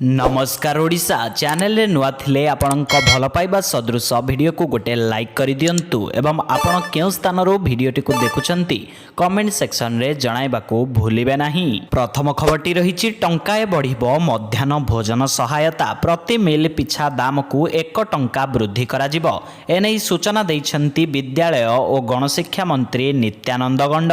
नमस्कार ओडिशा चैनल रे नुआ थिले आपणक भल पाइबा सदृश वीडियो को गोटे लाइक कर दियंतु एवं आपण केउ स्थान रो वीडियोटी को देखुचंती कमेंट सेक्शन रे जणाइबा को भूलिबे नाही। प्रथम खबरटी रहिछि टंकाए बढ़िबो मध्याह्न भोजन सहायता प्रति मिल पिछा दाम को 1 टंका वृद्धि करा जिवो एनै सूचना दैछंती विद्यालय और गणशिक्षा मंत्री नित्यानंद गंड।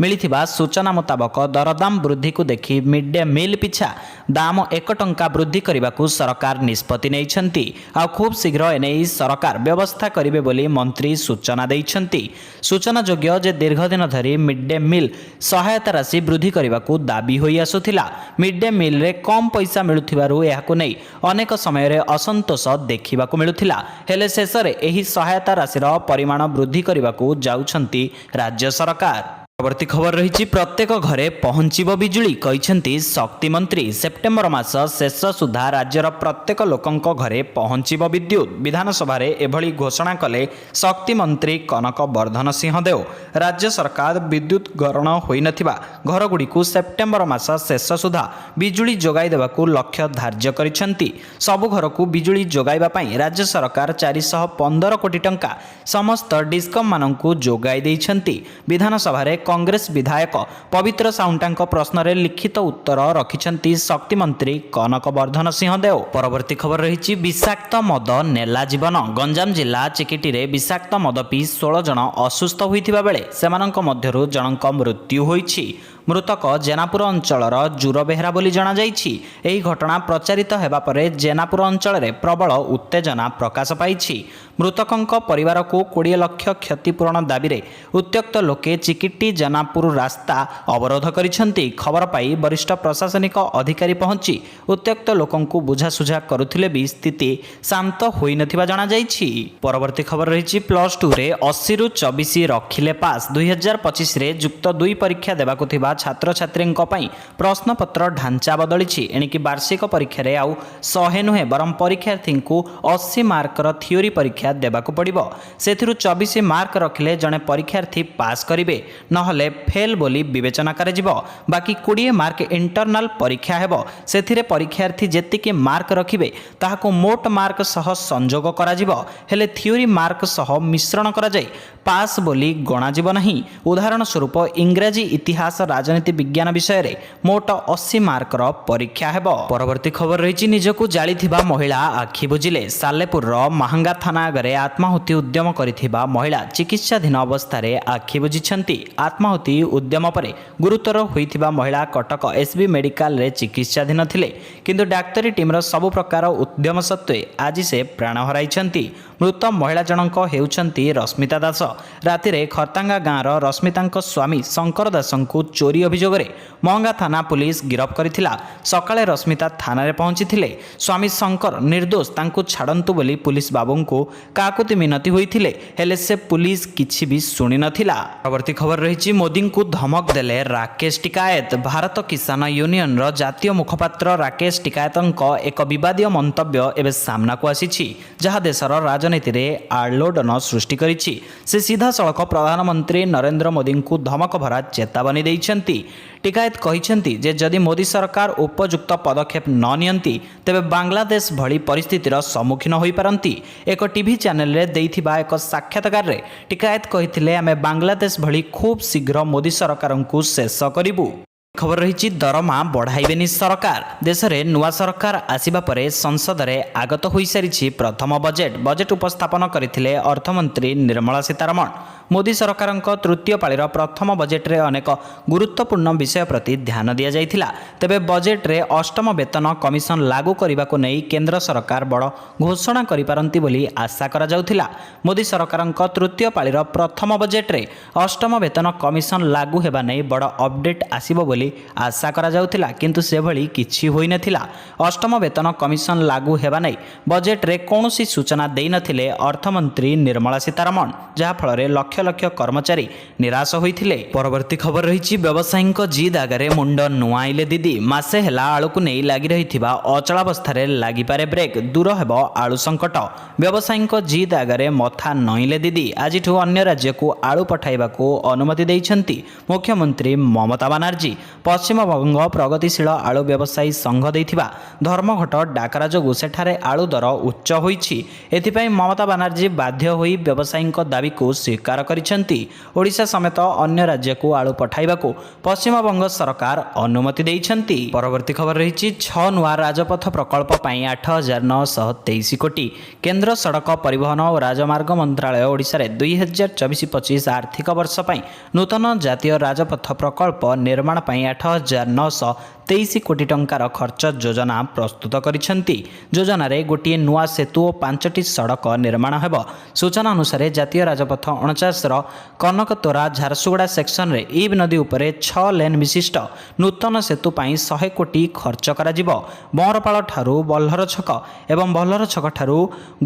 मिलिथिबा सूचना मुताबक दरदाम वृद्धि को देखि मिड डे मिल पिछा दाम 1 टंका वृद्धि करने को सरकार निष्पत्ति नहीं आ खूब शीघ्र एने सरकार व्यवस्था करेंगे बोली मंत्री सूचना देइछंती। सूचना योग्य जे दीर्घ दिन धरी मिड डे मिल सहायता राशि वृद्धि करने को दाबी होई आसुथिला। मिड डे मिल रे कम पैसा मिलुथिबारु एहाकु नै अनेक समय रे असंतोष देखिबा को मिलुथिला। हेले शेष रे एही सहायता राशिर परिमाण वृद्धि करने को जाउछंती राज्य सरकार। परवर्ती खबर रही प्रत्येक घरे पहुंचीब बिजुली कहिसेंती शक्ति मंत्री। सेप्टेम्बर मास शेष सुधा राज्यर प्रत्येक लोकंक घरे पहुंचीब विद्युत। विधानसभा रे एभली घोषणा कले शक्ति मंत्री कनक वर्धन सिंह देव। राज्य सरकार विद्युत गरण होई नथिबा घरगुडी को सेप्टेम्बर मास शेष सुधा बिजुली जोगाई देबाकू लक्ष्य धार्य करिसेंती। सबु घर को बिजुली जोगाइबा पई राज्य सरकार 415 कोटी टंका समस्त डिस्कम माननकू जोगाई दैछंती। विधानसभा रे कांग्रेस विधायक पवित्र साउंटांक प्रश्न रे लिखित उत्तर रखिछंती शक्ति मंत्री कनक वर्धन सिंह देव। परवर्ती खबर रही विषाक्त मद नेला जीवन। गंजाम जिला चिकिटी रे विषाक्त मद पी 16 जन असुस्थ होइथिबा बेले सेमानंक मध्यरु जनक मृत्यु होइछि। मृतक जेनापुर अंचलर जूर बेहरा बोली जना जाइछि। एही घटना प्रचारित हेबा परे जेनापुर अंचल रे प्रबल उत्तेजना प्रकाश पाइछि। मृतकंक परिवार को 20 लाख क्षतिपूरण दाबी रे उत्त्यक्त लोके चिकिटी जेनापुर रास्ता अवरोध करिसेंती। खबर पाई वरिष्ठ प्रशासनिक अधिकारी पहुंची उत्त्यक्त लोकंकु बुझासुझा करुथिले भी स्थिति शांत होई नथिबा जना जाइछि। परवर्ती खबर रही +2 रे 80 रु 24 रखिले पास। 2025 रे युक्त 2 परीक्षा देबाकु थिबा छात्र छात्री प्रश्नपत्र ढांचा बदली। एणिकी वार्षिक परीक्षा रे आउ 100 नुहे बरम परीक्षार्थी को 80 मार्कर थियोरी परीक्षा देबाकू पड़िबो। सेथिरु 24 मार्क रखिले जने परीक्षार्थी पास करिवे नहले फेल बोली विवेचना कराजिबो। बाकी 20 मार्क इंटरनल परीक्षा हेबो। सेथिरे परीक्षार्थी जेतिके मार्क रखिवे ताहाको मोट मार्क सह संजोग कराजिबो। हेले थियोरी मार्क सह मिश्रण करा जाय पास बोली गणा जिबो नाही। उदाहरण स्वरूप इंग्रजी इतिहास राजनीति विज्ञान विषय रे मोट 80 मार्कर परीक्षा हेबो। परवर्ती खबर रही निजकू जालिथिबा महिला आखि बुझिले। सालेपुर महांगा थाना आगरे आत्माहुति उद्यम करिथिबा महिला चिकित्साधीन अवस्था रे आखि बुझिछंती। आत्माहुति उद्यम परे गुरुतर होइथिबा महिला कटक एसबी मेडिकल रे चिकित्साधीन थिले किंतु डाक्तरी टीमर सबु प्रकार उद्यम सत्वे आज से प्राण हराइछंती। मृत महिला जनक हेउछंती रश्मिता दास। राति रे खरतांगा गाँर रश्मितांक स्वामी शंकर दासंकु चोरी अभियोग रे महंगा थाना पुलिस गिरफ करिथिला। सकाळे रश्मिता थाना रे पहुंचीथिले। स्वामी शंकर निर्दोष तांकु छाड़ंतु बोली पुलिस बाबूंकु काकुति मिनती होइथिले हेले से पुलिस किछि भी सुनि नथिला। परवर्ती खबर रही मोदी को धमक देले राकेश टिकायत। भारत किसान यूनियन रो जातीय मुखपात्र राकेश टिकायतंक एक विवादीय मंतव्य एबे सामना को आसीछि जहा देशर राजनीति रे आलोड़न सृष्टि करिछि। से सीधा सड़क प्रधानमंत्री नरेंद्र मोदी को धमक भरा चेतावनी दैछंती। टिकायत कहिछंती जे जदि मोदी सरकार उपयुक्त पदक्षेप न नियंती तेबे बांग्लादेश भली परिस्थितिर सम्मुखीन होई पारंती। एक टीवी चैनल रे देइथिबा एक साक्षात्कार रे टिकायत कहिथिले आमे बांग्लादेश भली खूब शीघ्र मोदी सरकारंकु शेष करिबु। खबर रही दरमा बढ़ाइबेनी सरकार। देश में नुआ सरकार आसिबा परे संसद रे आगत होई सारिछि प्रथम बजेट उपस्थापन करथिले अर्थमंत्री निर्मला सीतारमण। मोदी सरकारंक तृतीय पाळीर प्रथम बजेट रे अनेक गुरुत्वपूर्ण विषय प्रति ध्यान दिया जाइथिला। तेबे बजेट रे अष्टम वेतन कमिशन लागू करबा को नै केंद्र सरकार बड़ घोषणा करि पारंती बोली आशा करा जाउथिला। मोदी सरकारंक तृतीय पाळीर प्रथम बजेट रे अष्टम वेतन कमिशन लागू हेबा नै बड़ अपडेट आसीबो बोली आशा करा जाउथिला किंतु से भली किछि होई नथिला। अष्टम वेतन कमिशन लागू हेबा नै बजेट रे कोनोसी सूचना देई नथिले अर्थमंत्री निर्मला सीतारमण जहा फल रे लक्ष लक्ष कर्मचारी निराश होइथिले। परवर्ती खबर रही व्यवसायीक जिद आगरे मुंड नुआइले दीदी। मासे हेला आलू को नहीं लगी रहिथिबा अचलावस्था रे लागि पारे ब्रेक दूर हेबो आलू संकट। व्यवसायीक जिद आगरे मथा नइले दीदी। आजिठु अन्य राज्य को आलू पठाइबा को अनुमति दैछंती मुख्यमंत्री ममता बनर्जी। ପଶ୍ଚିମବଙ୍ଗ ପ୍ରଗତିଶୀଳ ଆଳୁ ବ୍ୟବସାୟୀ ସଂଘ ଦେଇଥିବା ଧର୍ମଘଟ ଡାକରା ଯୋଗୁଁ ସେଠାରେ ଆଳୁ ଦର ଉଚ୍ଚ ହୋଇଛି। ଏଥିପାଇଁ ମମତା ବାନାର୍ଜୀ ବାଧ୍ୟ ହୋଇ ବ୍ୟବସାୟୀଙ୍କ ଦାବିକୁ ସ୍ୱୀକାର କରିଛନ୍ତି। ଓଡ଼ିଶା ସମେତ ଅନ୍ୟ ରାଜ୍ୟକୁ ଆଳୁ ପଠାଇବାକୁ ପଶ୍ଚିମବଙ୍ଗ ସରକାର ଅନୁମତି ଦେଇଛନ୍ତି। ପରବର୍ତ୍ତୀ ଖବର ରହିଛି 6 ନୂଆ ରାଜପଥ ପ୍ରକଳ୍ପ ପାଇଁ 8,923 କୋଟି। କେନ୍ଦ୍ର ସଡ଼କ ପରିବହନ ଓ ରାଜମାର୍ଗ ମନ୍ତ୍ରାଳୟ ଓଡ଼ିଶାରେ 2024-25 ଆର୍ଥିକ ବର୍ଷ ପାଇଁ ନୂତନ ଜାତୀୟ ରାଜପଥ ପ୍ରକଳ୍ପ ନିର୍ମାଣ ପାଇଁ 8,923 କୋଟି ଟଙ୍କାର ଖର୍ଚ୍ଚ ଯୋଜନା ପ୍ରସ୍ତୁତ କରିଛନ୍ତି। ଯୋଜନାରେ ଗୋଟିଏ ନୂଆ ସେତୁ ଓ 5ଟି ସଡ଼କ ନିର୍ମାଣ ହେବ। ସୂଚନା ଅନୁସାରେ ଜାତୀୟ ରାଜପଥ 49ର କନକତୋରା ଝାରସୁଗୁଡ଼ା ସେକ୍ସନରେ ଇବ୍ ନଦୀ ଉପରେ 6 ଲେନ୍ ବିଶିଷ୍ଟ ନୂତନ ସେତୁ ପାଇଁ 100 କୋଟି ଖର୍ଚ୍ଚ କରାଯିବ। ବଅଁରପାଳ ଠାରୁ ବଲ୍ଲର ଛକ ଏବଂ ବଲ୍ଲର ଛକ ଠାରୁ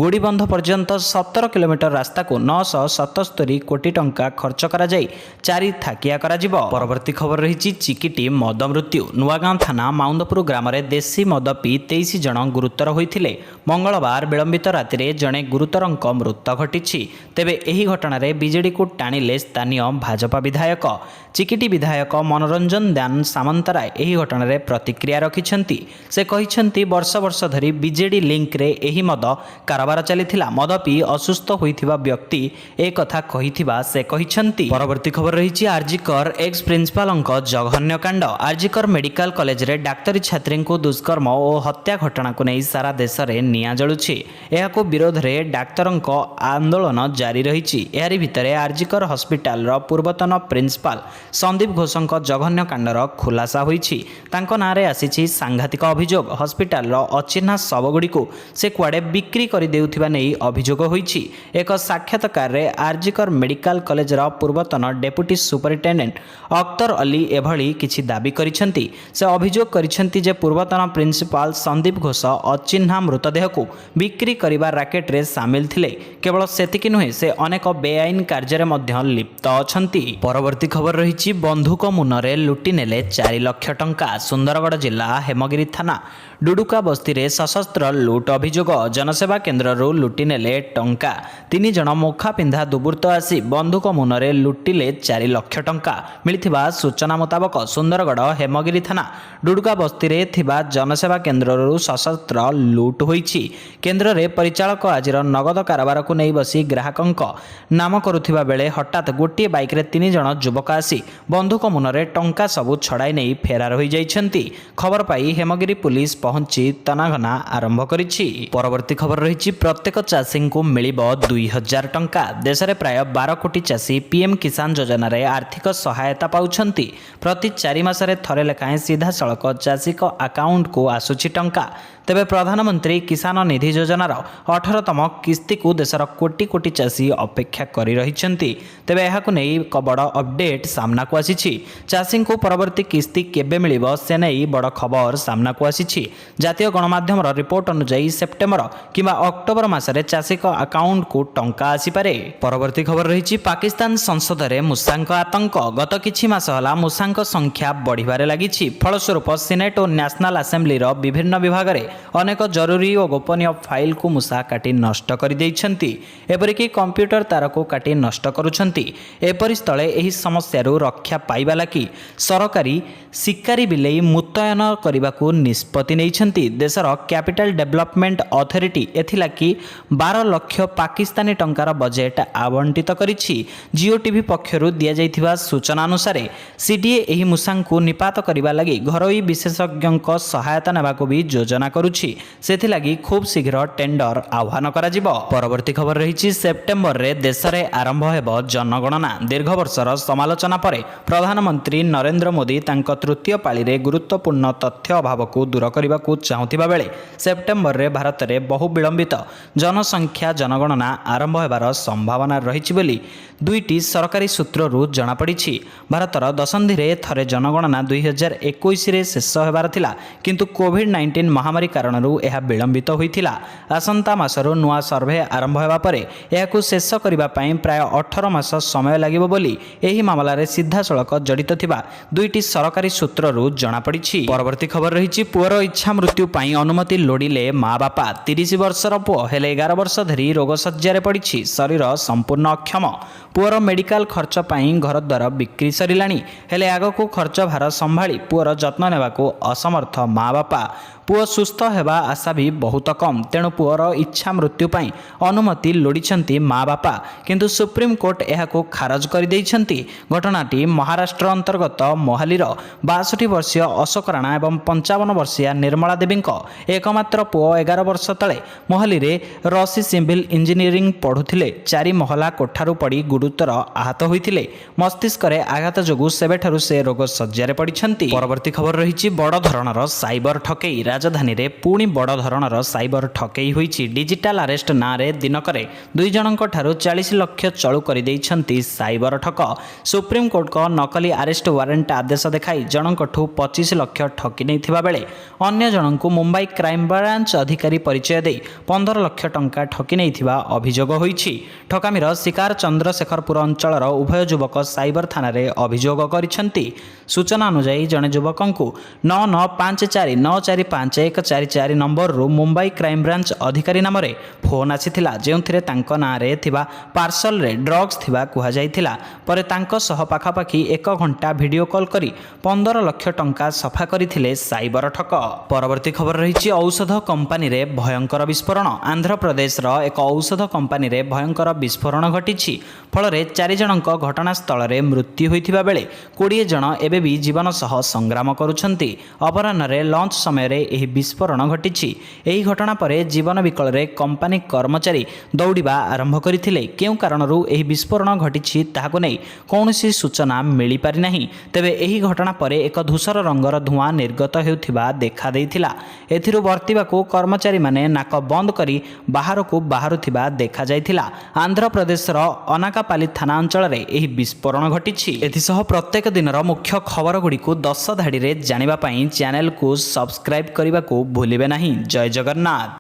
ଗୋଡ଼ିବନ୍ଧ ପର୍ଯ୍ୟନ୍ତ 17 କିଲୋମିଟର ରାସ୍ତାକୁ 977 କୋଟି ଟଙ୍କା ଖର୍ଚ୍ଚ କରାଯାଇ 4 ଥାକିଆ କରାଯିବ। ପରବର୍ତ୍ତୀ ଖବର ରହିଛି ଚିକିଟି ମଦ ମୃତ୍ୟୁ। ନୂଆଗାଁ ଥାନା ମାଉନ୍ଦପୁର ଗ୍ରାମରେ ଦେଶୀ ମଦ ପିଇ 23 ଜଣ ଗୁରୁତର ହୋଇଥିଲେ। ମଙ୍ଗଳବାର ବିଳମ୍ବିତ ରାତିରେ ଜଣେ ଗୁରୁତରଙ୍କ ମୃତ୍ୟୁ ଘଟିଛି। ତେବେ ଏହି ଘଟଣାରେ ବିଜେଡିକୁ ଟାଣିଲେ ସ୍ଥାନୀୟ ଭାଜପା ବିଧାୟକ। ଚିକିଟି ବିଧାୟକ ମନୋରଞ୍ଜନ ଦାନ ସାମନ୍ତରାୟ ଏହି ଘଟଣାରେ ପ୍ରତିକ୍ରିୟା ରଖିଛନ୍ତି। ସେ କହିଛନ୍ତି ବର୍ଷ ବର୍ଷ ଧରି ବିଜେଡି ଲିଙ୍କରେ ଏହି ମଦ କାରବାର ଚାଲିଥିଲା। ମଦ ପିଇ ଅସୁସ୍ଥ ହୋଇଥିବା ବ୍ୟକ୍ତି ଏକଥା କହିଥିବା ସେ କହିଛନ୍ତି। ପରବର୍ତ୍ତୀ ଖବର ରହିଛି ଆର୍ଜିକର ଏକ୍ସ ପ୍ରିନ୍ସିପାଲଙ୍କ ଜଘନ୍ୟ କାଣ୍ଡ। ଆର୍ଜିକର ମେଡିକାଲ କଲେଜରେ ଡାକ୍ତରୀ ଛାତ୍ରୀଙ୍କୁ ଦୁଷ୍କର୍ମ ଓ ହତ୍ୟା ଘଟଣାକୁ ନେଇ ସାରା ଦେଶରେ ନିଆଁ ଜଳୁଛି। ଏହାକୁ ବିରୋଧରେ ଡାକ୍ତରଙ୍କ ଆନ୍ଦୋଳନ ଜାରି ରହିଛି। ଏହାରି ଭିତରେ ଆର୍ଜିକର ହସ୍ପିଟାଲର ପୂର୍ବତନ ପ୍ରିନ୍ସିପାଲ ସନ୍ଦୀପ ଘୋଷଙ୍କ ଜଘନ୍ୟ କାଣ୍ଡର ଖୁଲାସା ହୋଇଛି। ତାଙ୍କ ନାଁରେ ଆସିଛି ସାଂଘାତିକ ଅଭିଯୋଗ। ହସ୍ପିଟାଲର ଅଚିହ୍ନା ଶବଗୁଡ଼ିକୁ ସେ କୁଆଡ଼େ ବିକ୍ରି କରିଦେଉଥିବା ନେଇ ଅଭିଯୋଗ ହୋଇଛି। ଏକ ସାକ୍ଷାତକାରରେ ଆର୍ଜିକର ମେଡିକାଲ କଲେଜର ପୂର୍ବତନ ଡେପୁଟି ସୁପରିଟେଣ୍ଡେଣ୍ଟ ଅଖତର ଅଲି ଏଭଳି କିଛି ଦାବି କରିଛନ୍ତି। ସେ ଅଭିଯୋଗ କରିଛନ୍ତି ଯେ ପୂର୍ବତନ ପ୍ରିନ୍ସିପାଲ ସନ୍ଦୀପ ଘୋଷ ଅଚିହ୍ନା ମୃତଦେହକୁ ବିକ୍ରି କରିବା ରାକେଟରେ ସାମିଲ ଥିଲେ। କେବଳ ସେତିକି ନୁହେଁ, ସେ ଅନେକ ବେଆଇନ କାର୍ଯ୍ୟରେ ମଧ୍ୟ ଲିପ୍ତ ଅଛନ୍ତି। ପରବର୍ତ୍ତୀ ଖବର ରହିଛି ବନ୍ଧୁକ ମୁନରେ ଲୁଟି ନେଲେ 4 ଲକ୍ଷ ଟଙ୍କା। ସୁନ୍ଦରଗଡ଼ ଜିଲ୍ଲା ହେମଗିରି ଥାନା ଡୁଡୁକା ବସ୍ତିରେ ସଶସ୍ତ୍ର ଲୁଟ୍ ଅଭିଯୋଗ। ଜନସେବା କେନ୍ଦ୍ରରୁ ଲୁଟି ନେଲେ ଟଙ୍କା। 3 ଜଣ ମୁଖା ପିନ୍ଧା ଦୁର୍ବୃତ୍ତ ଆସି ବନ୍ଧୁକ ମୁନରେ ଲୁଟିଲେ 4 ଲକ୍ଷ ଟଙ୍କା। ମିଳିଥିବା ସୂଚନା ମୁତାବକ ସୁନ୍ଦରଗଡ଼ ହେମଗିରି ଥାନା ଡୁଡୁକା ବସ୍ତିରେ ଥିବା ଜନସେବା କେନ୍ଦ୍ରରୁ ସଶସ୍ତ୍ର ଲୁଟ୍ ହୋଇଛି। କେନ୍ଦ୍ରରେ ପରିଚାଳକ ଆଜିର ନଗଦ କାରବାରକୁ ନେଇ ବସି ଗ୍ରାହକଙ୍କ ନାମ କରୁଥିବା ବେଳେ ହଠାତ୍ ଗୋଟିଏ ବାଇକରେ 3 ଜଣ ଯୁବକ ଆସି ବନ୍ଧୁକ ମୁନରେ ଟଙ୍କା ସବୁ ଛଡ଼ାଇ ନେଇ ଫେରାର ହୋଇଯାଇଛନ୍ତି। ଖବର ପାଇ ହେମଗିରି ପୁଲିସ ପହଞ୍ଚି ତନାଘନା ଆରମ୍ଭ କରିଛି। ପରବର୍ତ୍ତୀ ଖବର ରହିଛି ପ୍ରତ୍ୟେକ ଚାଷୀଙ୍କୁ ମିଳିବ 2,000 ଟଙ୍କା। ଦେଶରେ ପ୍ରାୟ 12 କୋଟି ଚାଷୀ ପିଏମ୍ କିଷାନ ଯୋଜନାରେ ଆର୍ଥିକ ସହାୟତା ପାଉଛନ୍ତି। ପ୍ରତି 4 ମାସରେ ଥରେ ଲେଖାଏଁ ସିଧାସଳଖ ଚାଷୀଙ୍କ ଆକାଉଣ୍ଟକୁ ଆସୁଛି ଟଙ୍କା। ତେବେ ପ୍ରଧାନମନ୍ତ୍ରୀ କିଷାନ ନିଧି ଯୋଜନାର 18ତମ କିସ୍ତିକୁ ଦେଶର କୋଟି କୋଟି ଚାଷୀ ଅପେକ୍ଷା କରି ରହିଛନ୍ତି। ତେବେ ଏହାକୁ ନେଇ ଏକ ବଡ଼ ଅପଡେଟ୍ ସାମ୍ନାକୁ ଆସିଛି। ଚାଷୀଙ୍କୁ ପରବର୍ତ୍ତୀ କିସ୍ତି କେବେ ମିଳିବ ସେ ନେଇ ବଡ଼ ଖବର ସାମ୍ନାକୁ ଆସିଛି। ଜାତୀୟ ଗଣମାଧ୍ୟମର ରିପୋର୍ଟ ଅନୁଯାୟୀ ସେପ୍ଟେମ୍ବର କିମ୍ବା ଅକ୍ଟୋବର ମାସରେ ଚାଷୀଙ୍କ ଆକାଉଣ୍ଟକୁ ଟଙ୍କା ଆସିପାରେ। ପରବର୍ତ୍ତୀ ଖବର ରହିଛି ପାକିସ୍ତାନ ସଂସଦରେ ମୂଷାଙ୍କ ଆତଙ୍କ। ଗତ କିଛି ମାସ ହେଲା ମୂଷାଙ୍କ ସଂଖ୍ୟା ବଢ଼ିବାରେ ଲାଗିଛି। ଫଳସ୍ୱରୂପ ସିନେଟ୍ ଓ ନ୍ୟାସନାଲ ଆସେମ୍ବଲିର ବିଭିନ୍ନ ବିଭାଗରେ ଅନେକ ଜରୁରୀ ଓ ଗୋପନୀୟ ଫାଇଲକୁ ମୂଷା କାଟି ନଷ୍ଟ କରିଦେଇଛନ୍ତି। ଏପରିକି କମ୍ପ୍ୟୁଟର ତାରକୁ କାଟି ନଷ୍ଟ କରୁଛନ୍ତି। ଏପରି ସ୍ଥଳେ ଏହି ସମସ୍ୟାରୁ ରକ୍ଷା ପାଇବା ଲାଗି ସରକାରୀ ଶିକାରୀ ବିଲେଇ ମୁତୟନ କରିବାକୁ ନିଷ୍ପତ୍ତି ନେଇଛନ୍ତି। ଦେଶର କ୍ୟାପିଟାଲ ଡେଭଲପମେଣ୍ଟ ଅଥରିଟି ଏଥିଲାଗି 12 ଲକ୍ଷ ପାକିସ୍ତାନୀ ଟଙ୍କାର ବଜେଟ୍ ଆବଣ୍ଟିତ କରିଛି। ଜିଓ ଟିଭି ପକ୍ଷରୁ ଦିଆଯାଇଥିବା ସୂଚନା ଅନୁସାରେ ସିଡିଏ ଏହି ମୂଷାଙ୍କୁ ନିପାତ କରିବା ଲାଗି ଘରୋଇ ବିଶେଷଜ୍ଞଙ୍କ ସହାୟତା ନେବାକୁ ବି ଯୋଜନା କରୁଛି। ସେଥିଲାଗି ଖୁବ୍ ଶୀଘ୍ର ଟେଣ୍ଡର ଆହ୍ୱାନ କରାଯିବ। ପରବର୍ତ୍ତୀ ଖବର ରହିଛି ସେପ୍ଟେମ୍ବରରେ ଦେଶରେ ଆରମ୍ଭ ହେବ ଜନଗଣନା। ଦୀର୍ଘ ବର୍ଷର ସମାଲୋଚନା ପରେ ପ୍ରଧାନମନ୍ତ୍ରୀ ନରେନ୍ଦ୍ର ମୋଦି ତାଙ୍କ ତୃତୀୟ ପାଳିରେ ଗୁରୁତ୍ୱପୂର୍ଣ୍ଣ ତଥ୍ୟ ଅଭାବକୁ ଦୂର କରିବାକୁ ଚାହୁଁଥିବା ବେଳେ ସେପ୍ଟେମ୍ବରରେ ଭାରତରେ ବହୁ ବିଳମ୍ବିତ ଜନସଂଖ୍ୟା ଜନଗଣନା ଆରମ୍ଭ ହେବାର ସମ୍ଭାବନା ରହିଛି ବୋଲି 2ଟି ସରକାରୀ ସୂତ୍ରରୁ ଜଣାପଡ଼ିଛି। ଭାରତର ଦଶନ୍ଧିରେ ଥରେ ଜନଗଣନା 2021 2021 ଶେଷ ହେବାର ଥିଲା, କିନ୍ତୁ କୋଭିଡ୍-19 ମହାମାରୀ କାରଣରୁ ଏହା ବିଳମ୍ବିତ ହୋଇଥିଲା। ଆସନ୍ତା ମାସରୁ ନୂଆ ସର୍ଭେ ଆରମ୍ଭ ହେବା ପରେ ଏହାକୁ ଶେଷ କରିବା ପାଇଁ ପ୍ରାୟ 18 ମାସ ସମୟ ଲାଗିବ ବୋଲି ଏହି ମାମଲାରେ ସିଧାସଳଖ ଜଡ଼ିତ ଥିବା ଦୁଇଟି ସରକାରୀ ସୂତ୍ରରୁ ଜଣାପଡ଼ିଛି। ପରବର୍ତ୍ତୀ ଖବର ରହିଛି, ପୁଅର ଇଚ୍ଛା ମୃତ୍ୟୁ ପାଇଁ ଅନୁମତି ଲୋଡ଼ିଲେ ମା ବାପା। 30 ବର୍ଷର ପୁଅ ହେଲେ 11 ବର୍ଷ ଧରି ରୋଗଶଯ୍ୟାରେ ପଡ଼ିଛି, ଶରୀର ସମ୍ପୂର୍ଣ୍ଣ ଅକ୍ଷମ। ପୁଅର ମେଡିକାଲ ଖର୍ଚ୍ଚ ପାଇଁ ଘରଦ୍ୱାର ବିକ୍ରି ସରିଲାଣି, ହେଲେ ଆଗକୁ ଖର୍ଚ୍ଚ ଭାର ସମ୍ଭାଳି ପୁଅର ଯତ୍ନ ନେବାକୁ ଅସମର୍ଥ ମା ବାପା। ପୁଅ ସୁସ୍ଥ ହେବା ଆଶା ବି ବହୁତ କମ୍, ତେଣୁ ପୁଅର ଇଚ୍ଛା ମୃତ୍ୟୁ ପାଇଁ ଅନୁମତି ଲୋଡ଼ିଛନ୍ତି ମା ବାପା, କିନ୍ତୁ ସୁପ୍ରିମକୋର୍ଟ ଏହାକୁ ଖାରଜ କରିଦେଇଛନ୍ତି। ଘଟଣାଟି ମହାରାଷ୍ଟ୍ର ଅନ୍ତର୍ଗତ ମୋହାଲିର 62 ବର୍ଷୀୟ ଅଶୋକ ରାଣା ଏବଂ 55 ବର୍ଷୀୟା ନିର୍ମଳା ଦେବୀଙ୍କ ଏକମାତ୍ର ପୁଅ 11 ବର୍ଷ ତଳେ ମୋହାଲିରେ ରସି ସିଭିଲ ଇଞ୍ଜିନିୟରିଂ ପଢ଼ୁଥିଲେ। 4 ମହଲା କୋଠାରୁ ପଡ଼ି ଗୁରୁତର ଆହତ ହୋଇଥିଲେ। ମସ୍ତିଷ୍କରେ ଆଘାତ ଯୋଗୁଁ ସେବେଠାରୁ ସେ ରୋଗ ଶଯ୍ୟାରେ ପଡ଼ିଛନ୍ତି। ପରବର୍ତ୍ତୀ ଖବର ରହିଛି, ବଡ଼ ଧରଣର ସାଇବର ଠକେଇ। ରାଜଧାନୀରେ ପୁଣି ବଡ଼ ଧରଣର ସାଇବର ଠକେଇ ହୋଇଛି। ଡିଜିଟାଲ ଆରେଷ୍ଟ ନାଁରେ ଦିନକରେ 2 ଜଣଙ୍କ ଠାରୁ 40 ଲକ୍ଷ ଚଳୁ କରିଦେଇଛନ୍ତି ସାଇବର ଠକ। ସୁପ୍ରିମକୋର୍ଟଙ୍କ ନକଲି ଆରେଷ୍ଟ ୱାରେଣ୍ଟ ଆଦେଶ ଦେଖାଇ ଜଣଙ୍କଠୁ 25 ଲକ୍ଷ ଠକି ନେଇଥିବା ବେଳେ ଅନ୍ୟ ଜଣଙ୍କୁ ମୁମ୍ବାଇ କ୍ରାଇମବ୍ରାଞ୍ଚ ଅଧିକାରୀ ପରିଚୟ ଦେଇ 15 ଲକ୍ଷ ଟଙ୍କା ଠକି ନେଇଥିବା ଅଭିଯୋଗ ହୋଇଛି। ଠକାମିର ଶିକାର ଚନ୍ଦ୍ରଶେଖରପୁର ଅଞ୍ଚଳର ଉଭୟ ଯୁବକ ସାଇବର ଥାନାରେ ଅଭିଯୋଗ କରିଛନ୍ତି। ସୂଚନା ଅନୁଯାୟୀ ଜଣେ ଯୁବକଙ୍କୁ 9954945144 ନମ୍ବରରୁ ମୁମ୍ବାଇ କ୍ରାଇମବ୍ରାଞ୍ଚ ଅଧିକାରୀ ନାମରେ ଫୋନ୍ ଆସିଥିଲା, ଯେଉଁଥିରେ ତାଙ୍କ ନାଁରେ ଥିବା ପାର୍ସଲରେ ଡ୍ରଗ୍ସ ଥିବା କୁହାଯାଇଥିଲା। ପରେ ତାଙ୍କ ସହ ପାଖାପାଖି 1 ଘଣ୍ଟା ଭିଡ଼ିଓ କଲ୍ କରି 15 ଲକ୍ଷ ଟଙ୍କା ସଫା କରିଥିଲେ ସାଇବର ଠକ। ପରବର୍ତ୍ତୀ ଖବର ରହିଛି, ଔଷଧ କମ୍ପାନୀରେ ଭୟଙ୍କର ବିସ୍ଫୋରଣ। ଆନ୍ଧ୍ରପ୍ରଦେଶର ଏକ ଔଷଧ କମ୍ପାନୀରେ ଭୟଙ୍କର ବିସ୍ଫୋରଣ ଘଟିଛି, ଫଳରେ 4 ଜଣଙ୍କ ଘଟଣାସ୍ଥଳରେ ମୃତ୍ୟୁ ହୋଇଥିବା ବେଳେ 20 ଜଣ ଏବେ ବି ଜୀବନ ସହ ସଂଗ୍ରାମ କରୁଛନ୍ତି। ଅପରାହ୍ନରେ ଲଞ୍ଚ ସମୟରେ ଏହି ବିସ୍ଫୋରଣ ଘଟିଛି। ଏହି ଘଟଣା ପରେ ଜୀବନ ବିକଳରେ କମ୍ପାନୀ କର୍ମଚାରୀ ଦୌଡ଼ିବା ଆରମ୍ଭ କରିଥିଲେ। କେଉଁ କାରଣରୁ ଏହି ବିସ୍ଫୋରଣ ଘଟିଛି ତାହାକୁ ନେଇ କୌଣସି ସୂଚନା ମିଳିପାରିନାହିଁ। ତେବେ ଏହି ଘଟଣା ପରେ ଏକ ଧୂସର ରଙ୍ଗର ଧୂଆଁ ନିର୍ଗତ ହେଉଥିବା ଦେଖାଦେଇଥିଲା। ଏଥିରୁ ବର୍ତ୍ତିବାକୁ କର୍ମଚାରୀମାନେ ନାକ ବନ୍ଦ କରି ବାହାରକୁ ବାହାରୁଥିବା ଦେଖାଯାଇଥିଲା। ଆନ୍ଧ୍ରପ୍ରଦେଶର ଅନାକାପାଲି ଥାନା ଅଞ୍ଚଳରେ ଏହି ବିସ୍ଫୋରଣ ଘଟିଛି। ଏଥିସହ ପ୍ରତ୍ୟେକ ଦିନର ମୁଖ୍ୟ ଖବରଗୁଡ଼ିକୁ 10 ଧାଡ଼ିରେ ଜାଣିବା ପାଇଁ ଚ୍ୟାନେଲକୁ ସବସ୍କ୍ରାଇବ୍ କରିବାକୁ ଭୁଲିବେ ନାହିଁ। ଜୟ ଜଗନ୍ନାଥ।